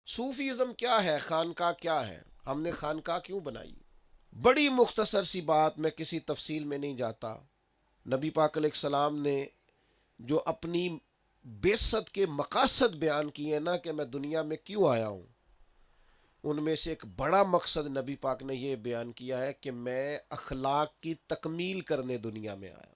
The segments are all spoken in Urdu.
صوفیزم کیا ہے، خانقاہ کیا ہے، ہم نے خانقاہ کیوں بنائی؟ بڑی مختصر سی بات، میں کسی تفصیل میں نہیں جاتا۔ نبی پاک علیہ السلام نے جو اپنی بعثت کے مقاصد بیان کیے نا کہ میں دنیا میں کیوں آیا ہوں، ان میں سے ایک بڑا مقصد نبی پاک نے یہ بیان کیا ہے کہ میں اخلاق کی تکمیل کرنے دنیا میں آیا۔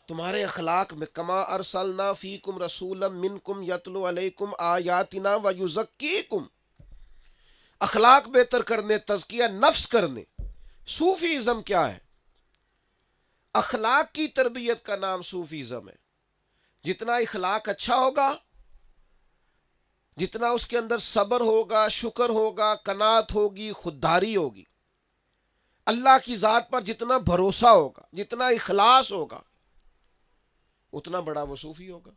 تمہارے اخلاق میں، کما ارسلنا فیکم رسولا منکم یتلو علیکم آیاتنا ویزکیکم، اخلاق بہتر کرنے، تزکیہ نفس کرنے۔ صوفیزم کیا ہے؟ اخلاق کی تربیت کا نام صوفیزم ہے۔ جتنا اخلاق اچھا ہوگا، جتنا اس کے اندر صبر ہوگا، شکر ہوگا، قناعت ہوگی، خودداری ہوگی، اللہ کی ذات پر جتنا بھروسہ ہوگا، جتنا اخلاص ہوگا، اتنا بڑا وہ صوفی ہوگا۔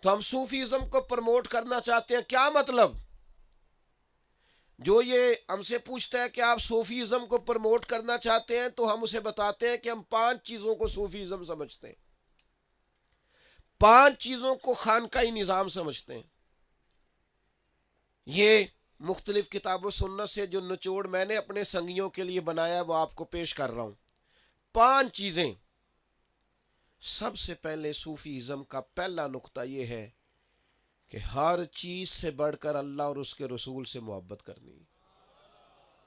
تو ہم صوفیزم کو پروموٹ کرنا چاہتے ہیں، کیا مطلب؟ جو یہ ہم سے پوچھتا ہے کہ آپ صوفیزم کو پروموٹ کرنا چاہتے ہیں، تو ہم اسے بتاتے ہیں کہ ہم 5 چیزوں کو صوفیزم سمجھتے ہیں، 5 چیزوں کو خانقاہی نظام سمجھتے ہیں۔ یہ مختلف کتاب و سنت سے جو نچوڑ میں نے اپنے سنگیوں کے لیے بنایا وہ آپ کو پیش کر رہا ہوں۔ 5 چیزیں۔ سب سے پہلے صوفیزم کا پہلا نقطہ یہ ہے کہ ہر چیز سے بڑھ کر اللہ اور اس کے رسول سے محبت کرنی۔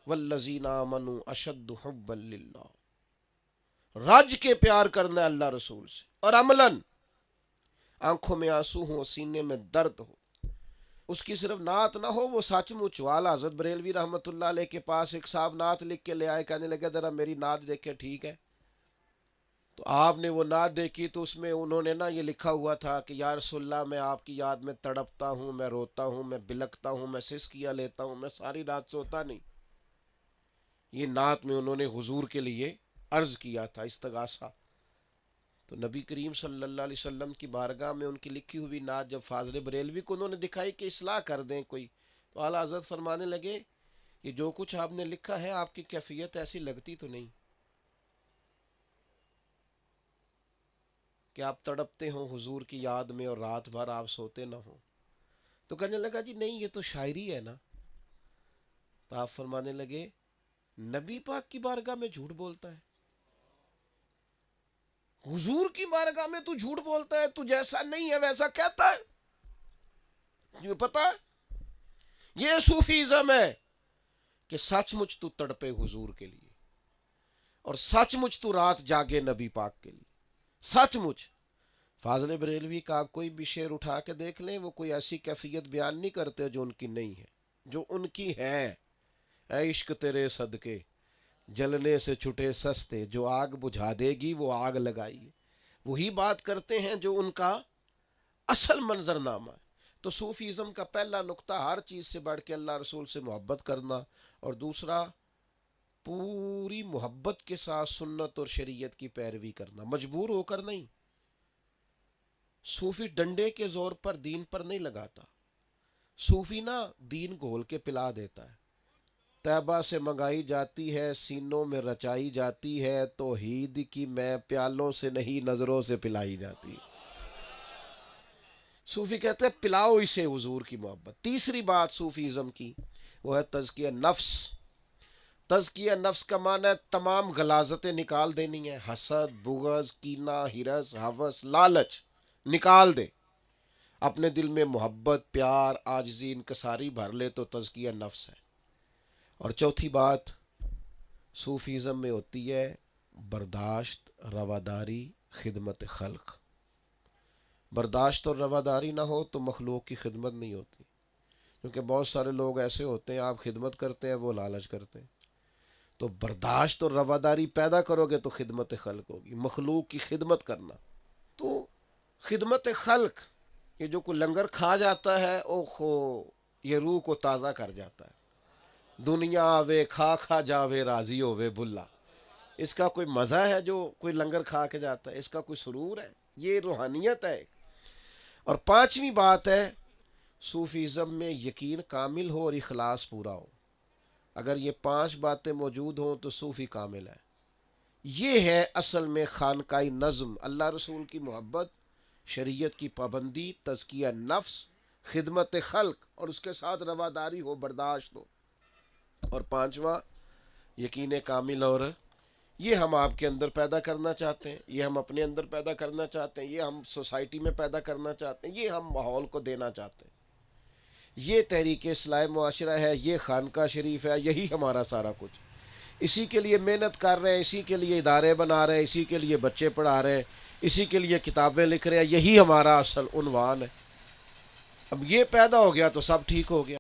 والذین آمنوا اشد حبا للہ، رج کے پیار کرنا ہے اللہ رسول سے، اور عملاً آنکھوں میں آنسو ہو، سینے میں درد ہو۔ اس کی صرف نعت نہ ہو، وہ سچ مچ والا۔ حضرت بریلوی رحمۃ اللہ علیہ کے پاس ایک صاحب نعت لکھ کے لے آئے، کہنے لگے ذرا میری نعت دیکھے، ٹھیک ہے؟ تو آپ نے وہ نعت دیکھی تو اس میں انہوں نے نا یہ لکھا ہوا تھا کہ یا رسول اللہ، میں آپ کی یاد میں تڑپتا ہوں، میں روتا ہوں، میں بلکتا ہوں، میں سسکیاں لیتا ہوں، میں ساری رات سوتا نہیں۔ یہ نعت میں انہوں نے حضور کے لیے عرض کیا تھا، استغاثہ۔ تو نبی کریم صلی اللہ علیہ وسلم کی بارگاہ میں ان کی لکھی ہوئی نعت جب فاضل بریلوی کو انہوں نے دکھائی کہ اصلاح کر دیں کوئی، تو اعلیٰ حضرت فرمانے لگے یہ جو کچھ آپ نے لکھا ہے، آپ کی کیفیت ایسی لگتی تو نہیں کہ آپ تڑپتے ہوں حضور کی یاد میں اور رات بھر آپ سوتے نہ ہوں۔ تو کہنے لگا جی نہیں، یہ تو شاعری ہے نا۔ تو آپ فرمانے لگے نبی پاک کی بارگاہ میں جھوٹ بولتا ہے، حضور کی بارگاہ میں تو جھوٹ بولتا ہے، تو جیسا نہیں ہے ویسا کہتا ہے۔ یہ پتا ہے یہ صوفیزم ہے کہ سچ مچ تو تڑپے حضور کے لیے، اور سچ مچ تو رات جاگے نبی پاک کے لیے، سچ مچ۔ فاضل بریلوی کا آپ کوئی بھی شعر اٹھا کے دیکھ لیں، وہ کوئی ایسی کیفیت بیان نہیں کرتے جو ان کی نہیں ہے، جو ان کی ہے۔ اے عشق تیرے صدقے جلنے سے چھٹے سستے، جو آگ بجھا دے گی وہ آگ لگائی۔ وہی بات کرتے ہیں جو ان کا اصل منظر نامہ ہے۔ تو صوفیزم کا پہلا نقطہ ہر چیز سے بڑھ کے اللہ رسول سے محبت کرنا، اور دوسرا پوری محبت کے ساتھ سنت اور شریعت کی پیروی کرنا، مجبور ہو کر نہیں۔ صوفی ڈنڈے کے زور پر دین پر نہیں لگاتا، صوفی نا دین گھول کے پلا دیتا ہے۔ طیبہ سے منگائی جاتی ہے، سینوں میں رچائی جاتی ہے، توحید کی میں پیالوں سے نہیں نظروں سے پلائی جاتی۔ صوفی کہتے ہیں پلاؤ اسے حضور کی محبت۔ تیسری بات صوفیزم کی وہ ہے تزکیہ نفس۔ تزکیہ نفس کا معنی ہے تمام غلاظتیں نکال دینی ہے، حسد، بغض، کینہ، ہرس، ہوس، لالچ نکال دے، اپنے دل میں محبت، پیار، عاجزی، انکساری بھر لے، تو تزکیہ نفس ہے۔ اور چوتھی بات صوفیزم میں ہوتی ہے برداشت، رواداری، خدمت خلق۔ برداشت اور رواداری نہ ہو تو مخلوق کی خدمت نہیں ہوتی، کیونکہ بہت سارے لوگ ایسے ہوتے ہیں آپ خدمت کرتے ہیں، وہ لالچ کرتے ہیں۔ تو برداشت اور رواداری پیدا کرو گے تو خدمت خلق ہوگی، مخلوق کی خدمت کرنا۔ تو خدمت خلق، یہ جو کوئی لنگر کھا جاتا ہے اوخو، یہ روح کو تازہ کر جاتا ہے۔ دنیا آوے کھا کھا جاوے راضی ہووے بلا، اس کا کوئی مزہ ہے جو کوئی لنگر کھا کے جاتا ہے؟ اس کا کوئی سرور ہے؟ یہ روحانیت ہے۔ اور پانچویں بات ہے صوفیزم میں یقین کامل ہو اور اخلاص پورا ہو۔ اگر یہ 5 باتیں موجود ہوں تو صوفی کامل ہے۔ یہ ہے اصل میں خانقاہی نظم، اللہ رسول کی محبت، شریعت کی پابندی، تزکیہ نفس، خدمت خلق، اور اس کے ساتھ رواداری ہو، برداشت ہو۔ اور پانچواں، یقین کامل، اور یہ ہم آپ کے اندر پیدا کرنا چاہتے ہیں، یہ ہم اپنے اندر پیدا کرنا چاہتے ہیں، یہ ہم سوسائٹی میں پیدا کرنا چاہتے ہیں، یہ ہم ماحول کو دینا چاہتے ہیں۔ یہ تحریک اصلاح معاشرہ ہے، یہ خانقاہ شریف ہے، یہی ہمارا سارا کچھ۔ اسی کے لیے محنت کر رہے ہیں، اسی کے لیے ادارے بنا رہے ہیں، اسی کے لیے بچے پڑھا رہے ہیں، اسی کے لیے کتابیں لکھ رہے ہیں، یہی ہمارا اصل عنوان ہے۔ اب یہ پیدا ہو گیا تو سب ٹھیک ہو گیا۔